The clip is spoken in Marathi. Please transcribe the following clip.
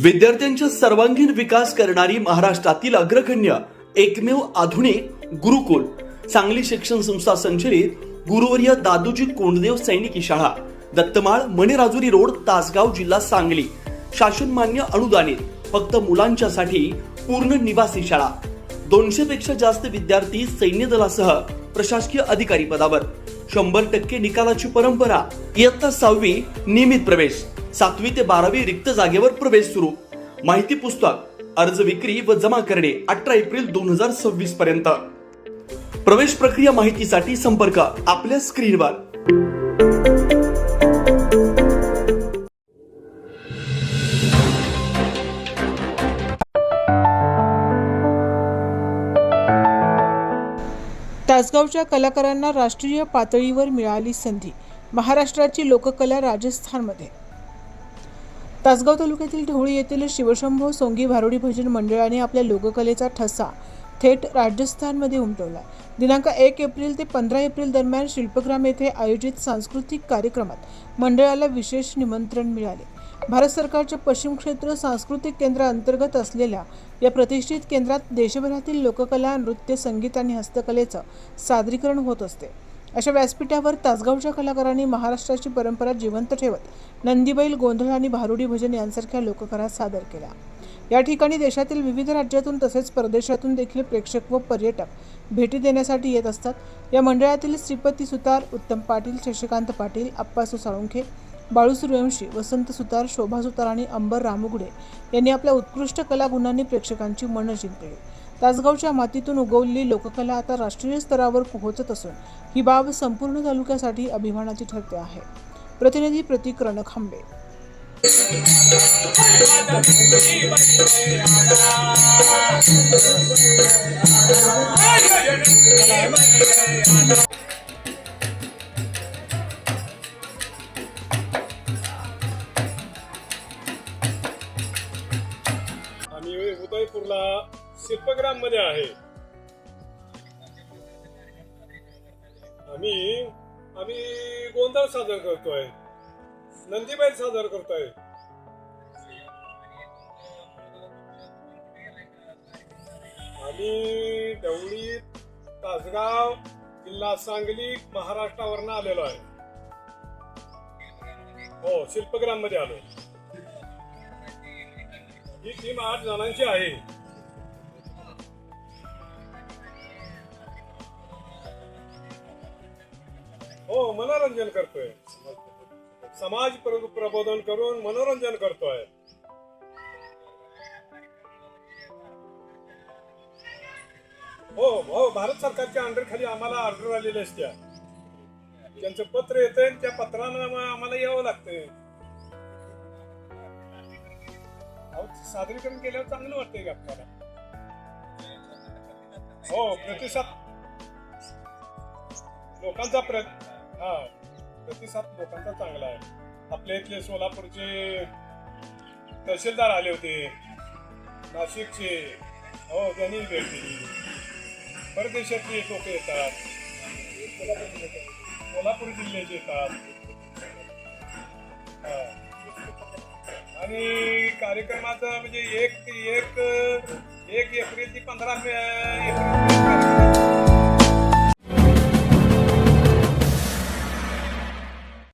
विद्यार्थ्यांचा सर्वांगीण विकास करणारी महाराष्ट्रातील अग्रगण्य एकमेव आधुनिक गुरुकुल सांगली शिक्षण संस्था संचलित गुरुवर्य दादोजी कोंडदेव सैनिकी शाळा, दत्तमाळ, मणेराजुरी रोड, तासगाव, जिल्हा सांगली. शासनमान्य अनुदानित, फक्त मुलांच्यासाठी पूर्ण निवासी शाळा. 200 पेक्षा जास्त विद्यार्थी सैन्य दलासह प्रशासकीय अधिकारी पदावर. 100% निकालाची परंपरा. इयत्ता 6वी नियमित प्रवेश. 7वी ते 12वी रिक्त जागेवर प्रवेश सुरू. माहिती पुस्तक, अर्ज विक्री व जमा करणे 18 एप्रिल 2026 पर्यंत. प्रवेश प्रक्रिया माहितीसाठी संपर्क आपल्या स्क्रीनवर. तासगावच्या कलाकारांना राष्ट्रीय पातळीवर मिळाली संधी. महाराष्ट्राची लोककला राजस्थानमध्ये. तासगाव तालुक्यातील ढवळी येथील शिवशंभो सोंगी भारुडी भजन मंडळाने आपल्या लोककलेचा ठसा थेट राजस्थानमध्ये उमटवला. दिनांक 1 एप्रिल ते 15 एप्रिल दरम्यान शिल्पग्राम येथे आयोजित सांस्कृतिक कार्यक्रमात मंडळाला विशेष निमंत्रण मिळाले. भारत सरकारच्या पश्चिम क्षेत्र सांस्कृतिक केंद्राअंतर्गत असलेल्या या प्रतिष्ठित केंद्रात देशभरातील लोककला, नृत्य, संगीत आणि हस्तकलेचं सादरीकरण होत असते. अशा व्यासपीठावर तासगावच्या कलाकारांनी महाराष्ट्राची परंपरा जिवंत ठेवत नंदीबैल, गोंधळ आणि भारुडी भजन यांसारख्या लोककला सादर केल्या. या ठिकाणी देशातील विविध राज्यातून तसेच परदेशातून देखील प्रेक्षक व पर्यटक भेटी देण्यासाठी येत असतात. या मंडळातील श्रीपती सुतार, उत्तम पाटील, शशिकांत पाटील, अप्पासू साळुंखे, बाळू सूर्यवंशी, वसंत सुतार, शोभा सुतार आणि अंबर रामुगुडे यांनी आपल्या उत्कृष्ट कलागुणांनी प्रेक्षकांची मनं जिंकली. तासगावच्या मातीतून उगवलेली लोककला आता राष्ट्रीय स्तरावर पोहोचत असून ही बाब संपूर्ण तालुक्यासाठी अभिमानाची ठरते आहे. प्रतिनिधी प्रतीक रणखांबे. आम्ही उदयपूरला शिल्पग्राम मध्ये आहे. आम्ही गोंधळ सादर करतोय, नंदीबैल सादर करतोय. आम्ही ढवळी, तासगाव, जिल्हा सांगली, महाराष्ट्रावरून आलेलो आहे. हो, शिल्पग्राम मध्ये आलो. ही टीम 8 जणांची आहे. हो, मनोरंजन करतोय. समाज प्रबोधन करून मनोरंजन करतोय. हो, भारत सरकारच्या अंडर खाली आम्हाला ऑर्डर आलेली असत्या. त्यांचं पत्र येतंय, त्या पत्रानं आम्हाला यावं लागतंय. सादरीकरण केल्यावर चांगलं वाटतंय का आपल्याला? हो, प्रतिसाद लोकांचा प्रतिसाद लोकांचा चांगला आहे. आपल्या इथले सोलापूरचे तहसीलदार आले होते, नाशिकचे. हो, त्यांनी भेट दिली. परदेशातली लोक येतात, सोलापूर जिल्ह्याचे येतात. आणि कार्यक्रमाचं म्हणजे 1 एप्रिल ते 15 एप्रिल